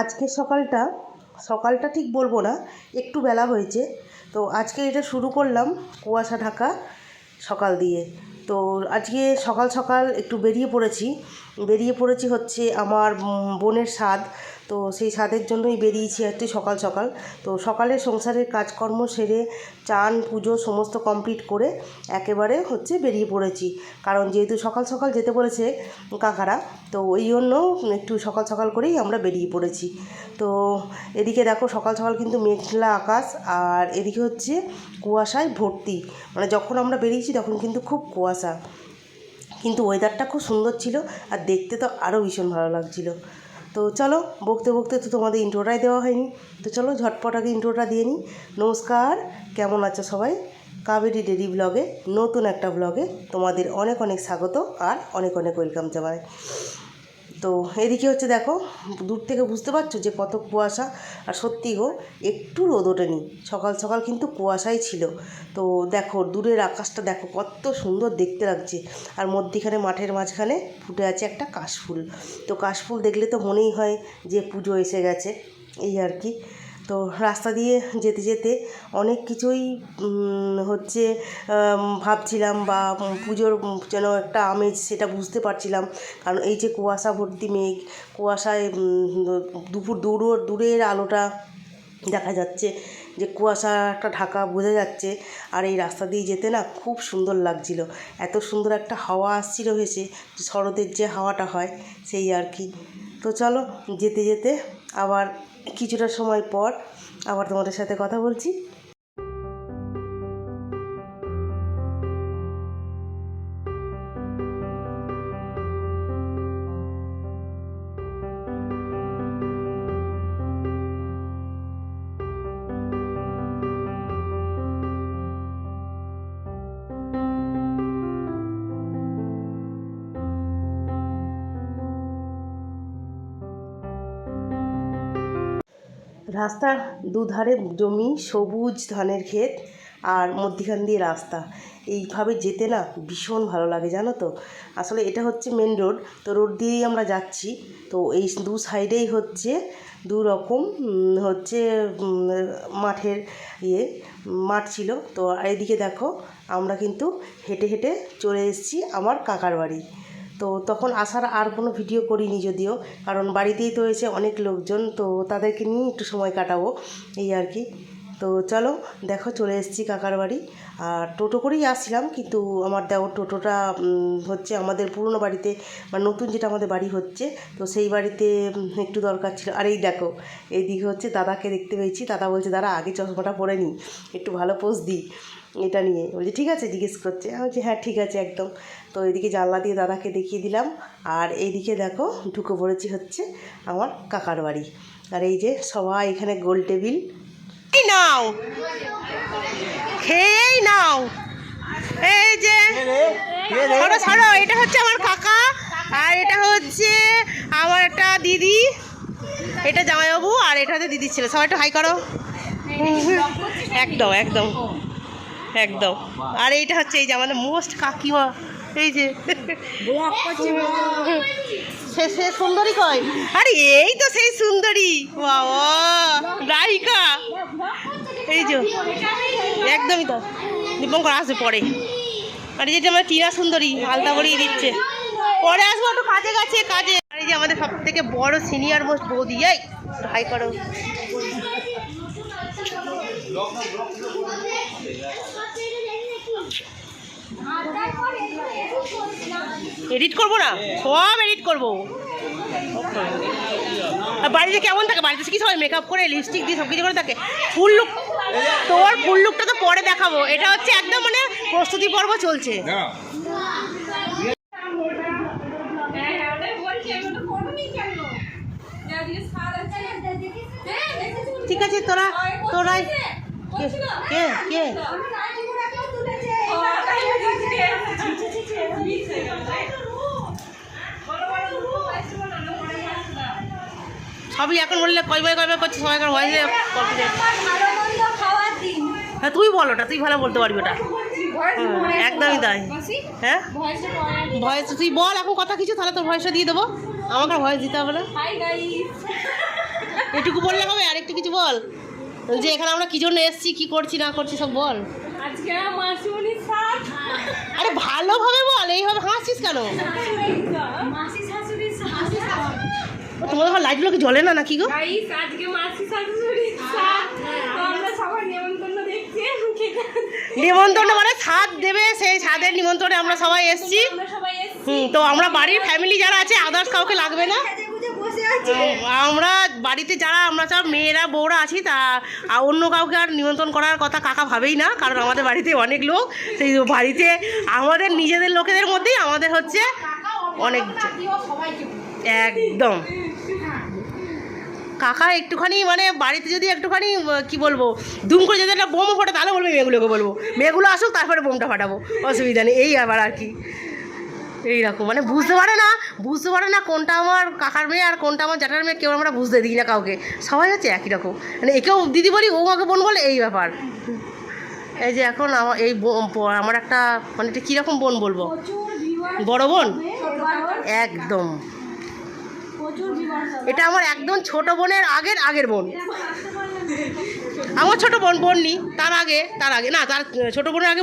আজকে সকালটা ঠিক বলবো না, একটু বেলা হয়েছে। তো আজকে এটা শুরু করলাম কুয়াশা ঢাকা সকাল দিয়ে। তো আজকে সকাল সকাল একটু বেরিয়ে পড়েছি হচ্ছে আমার বোনের স্বাদ। তো সেই স্বাদের জন্যই বেরিয়েছি একটু সকাল সকাল। তো সকালে সংসারের কাজকর্ম সেরে চান পুজো সমস্ত কমপ্লিট করে একেবারে হচ্ছে বেরিয়ে পড়েছি, কারণ যেহেতু সকাল সকাল যেতে বলেছে কাকারা, তো ওই জন্য একটু সকাল সকাল করেই আমরা বেরিয়ে পড়েছি। তো এদিকে দেখো সকাল সকাল কিন্তু মেঘলা আকাশ, আর এদিকে হচ্ছে কুয়াশায় ভর্তি। মানে যখন আমরা বেরিয়েছি তখন কিন্তু খুব কুয়াশা, কিন্তু ওয়েদারটা খুব সুন্দর ছিল আর দেখতে তো আরও ভীষণ ভালো লাগছিল। তো চলো, বকতে বকতে তো তোমাদের ইন্ট্রোটাই দেওয়া হয়নি, তো চলো ঝটপট আগে ইন্ট্রোটা দিয়ে নিই। নমস্কার, কেমন আছো সবাই? কাবেরী ডেইলি ব্লগে, নতুন একটা ব্লগে তোমাদের অনেক অনেক স্বাগত আর অনেক অনেক ওয়েলকাম জানাই। তো এদিকে হচ্ছে দেখো, দূর থেকে বুঝতে পারছো যে কত কুয়াশা। আর সত্যি গো, একটু রোদ ওঠেনি, সকাল সকাল কিন্তু কুয়াশাই ছিল। তো দেখো দূরের আকাশটা দেখো কত সুন্দর দেখতে লাগছে, আর মধ্যিখানে মাঠের মাঝখানে ফুটে আছে একটা কাশফুল। তো কাশফুল দেখলে তো মনেই হয় যে পুজো এসে গেছে, এই আর কি। তো রাস্তা দিয়ে যেতে যেতে অনেক কিছুই হচ্ছে ভাবছিলাম, বা পুজোর যেন একটা আমেজ সেটা বুঝতে পারছিলাম। কারণ এই যে কুয়াশা ভর্তি মেঘ, কুয়াশায় দূরের আলোটা দেখা যাচ্ছে, যে কুয়াশা একটা ঢাকা বোঝা যাচ্ছে। আর এই রাস্তা দিয়ে যেতে না খুব সুন্দর লাগছিল, এত সুন্দর একটা হাওয়া আসছিল ভেসে, শরতের যে হাওয়াটা হয় সেই আর কি। তো চলো যেতে যেতে আবার কিছুটা সময় পর আবার তোমাদের সাথে কথা বলছি। রাস্তার দুধারে জমি, সবুজ ধানের ক্ষেত, আর মধ্যিখান দিয়ে রাস্তা। এইভাবে যেতে না ভীষণ ভালো লাগে জানো তো। আসলে এটা হচ্ছে মেন রোড, তো রোড দিয়েই আমরা যাচ্ছি। তো এই দু সাইডেই হচ্ছে দু রকম হচ্ছে মাঠের মাঠ ছিল। তো এইদিকে দেখো আমরা কিন্তু হেঁটে হেঁটে চলে এসেছি আমার কাকার বাড়ি। তো তখন আসার আর কোনো ভিডিও করিনি যদিও, কারণ বাড়িতেই তো এসে অনেক লোকজন, তো তাদেরকে নিয়ে একটু সময় কাটাবো এই আর কি। তো চলো দেখো চলে এসেছি কাকার বাড়ি। আর টোটো করেই আসছিলাম, কিন্তু আমার দেওয়ার টোটোটা হচ্ছে আমাদের পুরনো বাড়িতে, মানে নতুন যেটা আমাদের বাড়ি হচ্ছে, তো সেই বাড়িতে একটু দরকার ছিল। আর এই দেখো এইদিকে হচ্ছে দাদাকে দেখতে পেয়েছি। দাদা বলছে দাদা আগে চশমাটা পরে নিই, একটু ভালো পোজ দিই। এটা নিয়ে বলছে ঠিক আছে, জিজ্ঞেস করছে। আমি বলছি হ্যাঁ ঠিক আছে একদম। তো এদিকে জানলা দিয়ে দাদাকে দেখিয়ে দিলাম, আর এইদিকে দেখো ঢুকে পড়েছি হচ্ছে আমার কাকার বাড়ি। আর এই যে সবাই এখানে গোল টেবিল, নাও খেয়েই নাও। এই যে ছাড়ো ছাড়ো, এটা হচ্ছে আমার কাকা, আর এটা হচ্ছে আমার একটা দিদি, এটা জামাইবাবু, আর এটা হচ্ছে দিদির ছেলে। সবাই একটু হাই করো। একদম একদম একদম। আর এইটা হচ্ছে এই যে আমাদের মোস্ট কাকিমা, এই যে সে সুন্দরী কয়। আরে এই তো সেই সুন্দরী, বাবা রাইকা, এই যে একদমই তো। দীপঙ্কর আসবে পরে। আর এই যে আমার টিনা সুন্দরী আলতা বলিয়ে দিচ্ছে, পরে আসবো, একটু কাজে গেছে কাজে। আর এই যে আমাদের সব থেকে বড় সিনিয়র মোস্ট বৌদি, এই হাই করো। এডিট করবো না, সব এডিট করবো। বাড়িতে কেমন থাকে? বাড়িতে কি সবাই মেকআপ করে লিপস্টিক দিয়ে সব কিছু করে থাকে। ফুল লুক, তোর ফুল লুকটা তো পরে দেখাবো। এটা হচ্ছে একদম মানে প্রস্তুতি পর্ব চলছে। ঠিক আছে, তোরাই কে কে সবই এখন বললে কয়বার করছিস, সবাই এখন ভয়েসে। হ্যাঁ তুই বল, ওটা তুই ভালো বলতে পারবি ওটা, একদমই তাই। হ্যাঁ ভয়েস তুই বল এখন কথা কিছু, তাহলে তোর ভয়েসটা দিয়ে দেবো, আমাকে ভয়েস দিতে হবে না। ওইটুকু বললে হবে? আর একটু কিছু বল, যে এখানে আমরা কি জন্য এসেছি, কি করছি না করছি সব বল। আজকে মাসিমণির সাথ। আরে ভালোভাবে বল, এইভাবে হাসছিস কেন? মাসি শাশুড়ির সাথ। তোমাদের ঘর লাইটগুলো কি জ্বলে না নাকি গো? গাইস আজকে মাসি শাশুড়ির সাথ। আমরা সবাই নিমন্ত্রণ দেখছি। নিমন্ত্রণ মানে ছাদ দেবে, সেই ছাদের নিমন্ত্রণে আমরা সবাই এসেছি। আমরা সবাই এসেছি। তো আমরা বাড়ির ফ্যামিলি যারা আছে, আদার্স কাউকে লাগবে না। আমরা বাড়িতে যারা আমরা সব মেয়েরা বউরা আছি, তা অন্য কাউকে আর নিমন্ত্রণ করার কথা কাকা ভাবেই না, কারণ আমাদের বাড়িতে অনেক লোক। সেই বাড়িতে আমাদের নিজেদের লোকেদের মধ্যেই আমাদের হচ্ছে অনেক, একদম। কাকা একটুখানি মানে বাড়িতে যদি একটুখানি কি বলবো, দুম করে যদি একটা বোমও ফাটে, তাহলে বলবে মেয়েগুলোকে বলবো মেয়েগুলো আসুক, তারপরে বোমটা ফাটাবো, অসুবিধা নেই। এই আবার আর কি এইরকম মানে বুঝতে পারে না কোনটা আমার কাকার মেয়ে আর কোনটা আমার জ্যাঠার মেয়ে, কেউ আমরা বুঝতে দিই না কাউকে, সবাই হচ্ছে একই রকম। মানে একেও দিদি বলি, ও আমাকে বোন বলে, এই ব্যাপার। এই যে এখন এই আমার একটা মানে এটা কীরকম বোন বলবো, বড় বোন একদম। এটা আমার একদম ছোট বোনের আগের বোন। আমার ছোট বোন নি, তার আগে না, তার ছোট বোনের আগে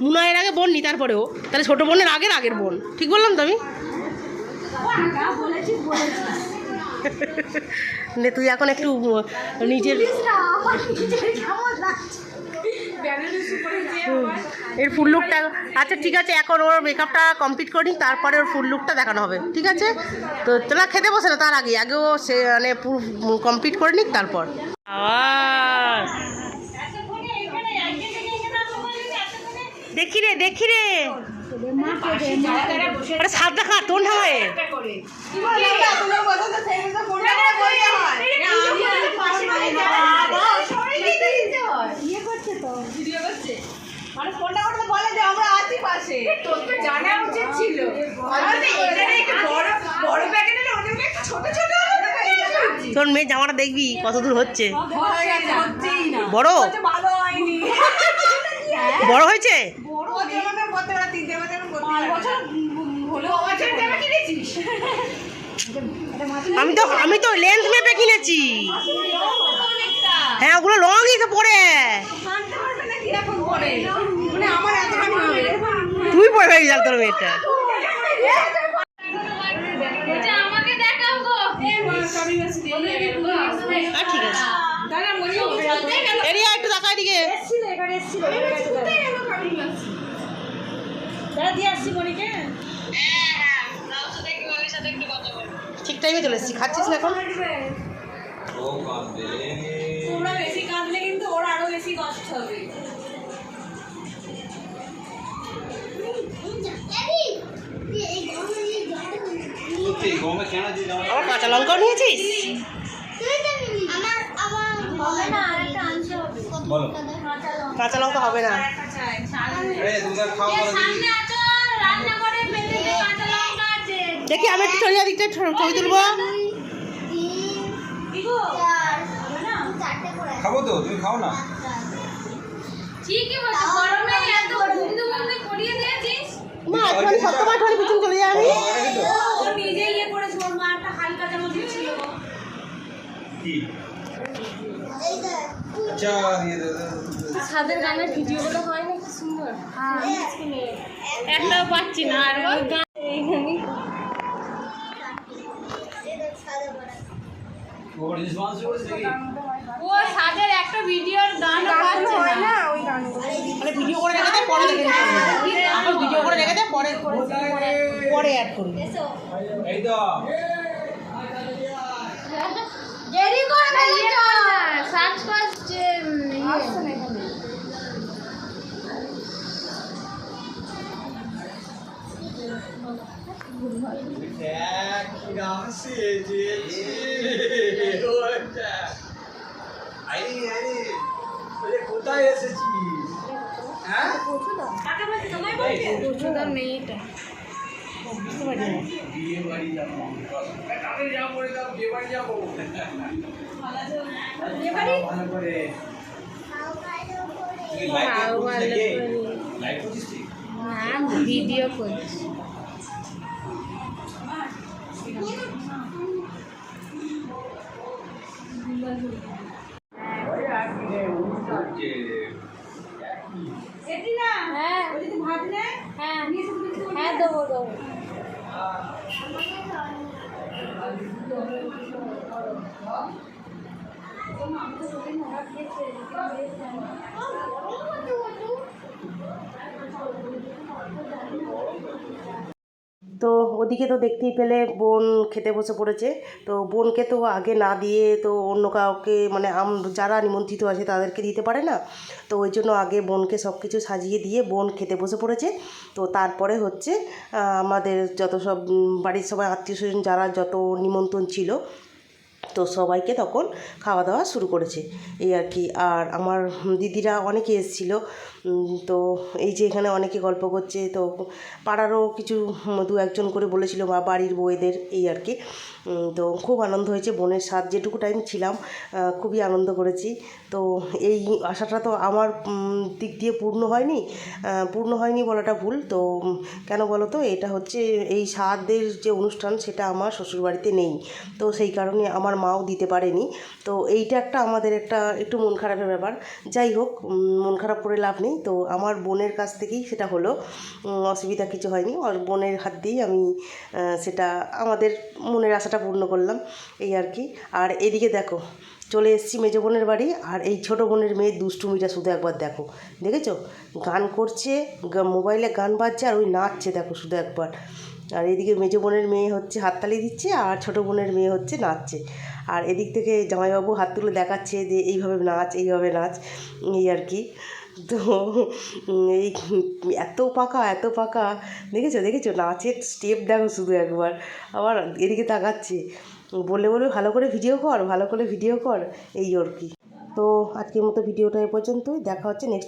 মুনায়ের আগে বোন নি, তারপরেও তাহলে ছোট বোনের আগের বোন। ঠিক বললাম তো আমি? নে তুই এখন একটু নিজের এর ফুল লুকটা, আচ্ছা ঠিক আছে, এখন ওর মেকআপটা কমপ্লিট করি, তারপরে ওর ফুল লুকটা দেখানো হবে, ঠিক আছে? তো তোরা খেতে বসে না, তার আগেও সে মানে পুরো কমপ্লিট করে নিক, তারপর দেখি রে আরে সাত দেখা তোর ঠামায় তোর মেয়ে জামাটা দেখবি কত দূর হচ্ছে, বড় হয়েছে। আমি তো লেন্থ মেপে কিনেছি। হ্যাঁ ওগুলো লংই তো পরে, তুই পরে হয়ে গেল তোর মেয়েটা। ঠিক আছে এরিয়া একটু তাকাই দিকে ঠিক টাইমে চলে এসেছি। খাচ্ছিস না এখন? তোমরা বেশি কাঁদলে কিন্তু ওর আরো বেশি কষ্ট হবে। কাঁচা লঙ্কাও নিয়েছিস? কাঁচা লঙ্কা হবে না। দেখি আমি একটু ছড়িয়ে দিকটা ছবি তুলবো। খাবো তো, তুমি খাও না। ঠিকই বলছো, গরমে এত বন্ধু করিয়ে দিয়েছিস। মা মানে সবসময় ধরে পিছন চলে যাই আমি। ও নিজেই ইয়ে করেছে, ওর মা একটা হালকা জামা দিয়েছিল। কি আচ্ছা দিয়ে দে। ছাদের গানের ভিডিওগুলো হয় না কি সুন্দর। হ্যাঁ একটাও পাচ্ছি না। আর ওই গান এইখানে ও ছাদের একটা ভিডিওর গান পাচ্ছে না। ওই গানগুলো মানে ভিডিও করে রেখে দে, পরে দেখে নিতে হবে। এখন ভিডিও করে রেখে দে, পরে অ্যাড করবি। এই তো দেরি করে না, সার্চ করছে আসছে না এখানে। কি নাম সে যে ওটা আরে কোথায় এসেছিস? হ্যাঁ কাকে বলছিস? তোমায় বলছিস? পশুদার মেয়েটা বুঝতে পারি না। বিয়ে বাড়ি যাবো, কাকে যাবো বলে দাও, বিয়ে বাড়ি যাবো। বিয়ে বাড়ি ভালো করে তুই লাইভ করছিস নাকি? লাইভ করছিস তুই? না, ভিডিও করছি। হ্যাঁ হ্যাঁ হ্যাঁ দেবো দেবো। তো ওদিকে তো দেখতেই পেলে বোন খেতে বসে পড়েছে। তো বোনকে তো আগে না দিয়ে তো অন্য কাউকে মানে যারা নিমন্ত্রিত আছে তাদেরকে দিতে পারে না। তো ওই জন্য আগে বোনকে সব কিছু সাজিয়ে দিয়ে বোন খেতে বসে পড়েছে। তো তারপরে হচ্ছে আমাদের যত সব বাড়ির সবাই আত্মীয় স্বজন যারা যত নিমন্ত্রণ ছিল তো সবাইকে তখন খাওয়া দাওয়া শুরু করেছে এই আর কি। আর আমার দিদিরা অনেকে এসেছিলো। তো এই যে এখানে অনেকে গল্প করছে, তো পাড়ারও কিছু দু একজন করে বলেছিল বা বাড়ির বউদের এই আর কি। তো খুব আনন্দ হয়েছে, বোনের সাথ যেটুকু টাইম ছিলাম খুবই আনন্দ করেছি। তো এই আশাটা তো আমার দিক দিয়ে পূর্ণ হয়নি বলাটা ভুল। তো কেন বলো তো, এটা হচ্ছে এই সাধের যে অনুষ্ঠান সেটা আমার শ্বশুরবাড়িতে নেই, তো সেই কারণে আমার মাও দিতে পারেনি। তো এইটা আমাদের একটু মন খারাপের ব্যাপার। যাই হোক, মন খারাপ করে লাভ নেই। তো আমার বোনের কাছ থেকেই সেটা হলো, অসুবিধা কিছু হয়নি। আর বোনের হাত দিয়েই আমি সেটা আমাদের মনের আশাটা পূর্ণ করলাম এই আর কি। আর এদিকে দেখো চলে এসেছি মেজো বোনের বাড়ি। আর এই ছোটো বোনের মেয়ের দুষ্টুমিটা শুধু একবার দেখেছো? গান করছে, মোবাইলে গান বাজছে আর ওই নাচছে, দেখো শুধু একবার। আর এদিকে মেজো বোনের মেয়ে হচ্ছে হাততালি দিচ্ছে আর ছোটো বোনের মেয়ে হচ্ছে নাচছে। আর এদিক থেকে জামাইবাবু হাত তুলে দেখাচ্ছে যে এইভাবে নাচ এই আর কি। তো এই এত পাকা দেখেছো নাচের স্টেপ দেখো শুধু একবার। আবার এদিকে তাকাচ্ছে, বলে ভালো করে ভিডিও কর এই আর কি। তো আজকের মতো ভিডিওটা এ পর্যন্তই, দেখা হচ্ছে নেক্সট